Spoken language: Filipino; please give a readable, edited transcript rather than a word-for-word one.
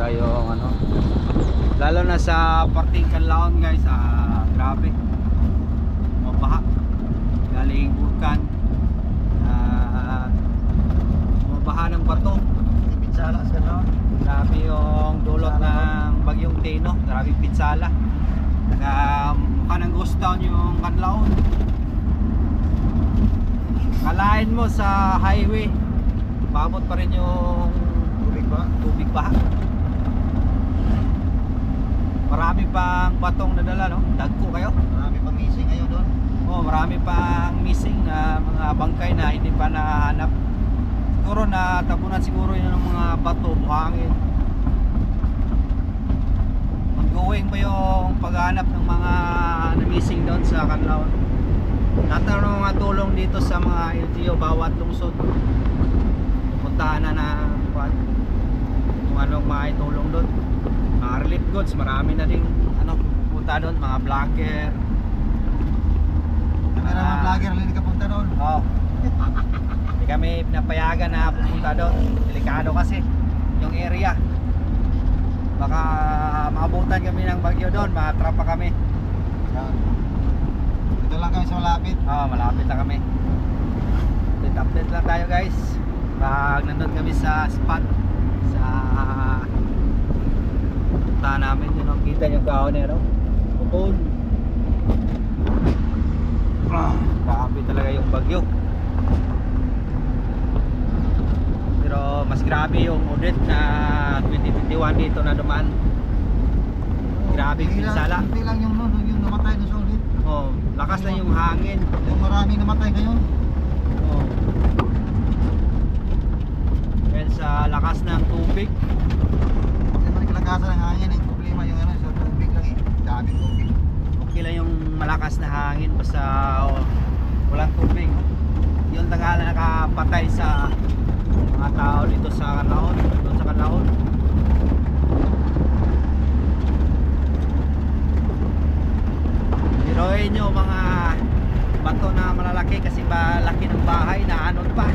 talaga yung ano, lalo na sa parting Canlaon guys, grabe, mabaha galing vulkan, mabaha ng bato. Pinsala sa Canlaon. Grabe yung dulot ng bagyong Tino, grabe pinsala. Mukha ng ghost town yung Canlaon. Kalain mo sa highway, babot pa rin yung tubig ba? Marami pang batong nadala, no? Dagko kayo? Marami pang missing ngayon doon. Oh, marami pang missing na mga bangkay na hindi pa nahanap. Siguro natapunan siguro yun ng mga bato, buhangin. Ongoing pa yung paghahanap ng mga na-missing doon sa Canlaon. Lahat ng mga tulong dito sa mga LGU, bawat lungsod, puntahan na kung anong maitulong doon. Mga relief goods, marami na ding pupunta doon, mga vlogger. Meron mga vlogger na hindi ka punta doon. Oo. Hindi kami pinapayagan na pupunta doon. Delikado kasi yung area. Baka maabutan kami ng bagyo doon, matrapa kami. Yan. Dito lang kami sa malapit. Oo, malapit na kami. Update lang tayo guys. Pag nandun kami sa spot, sa punta namin, yun ang kita yung kaon eh, no? Bukol. Grabe talaga yung bagyo. Pero mas grabe yung Odette na 2021 dito na dumaan. Grabe yung pinsala. Hindi lang yung namatay na sa ulit. Oh, lakas na yung hangin. Yung maraming namatay ngayon. Oh. Dahil sa lakas ng tubig. Hindi man kalakasan ng hangin eh. Problema yung sa tubig lang eh. Daming tubig. Okay lang yung malakas na hangin basta walang tubig. Yung tagala nakapatay sa mga tao dito sa Canlaon, doon sa Canlaon. Biruin nyo mga bato na malalaki kasi malaki ng bahay na anod pa.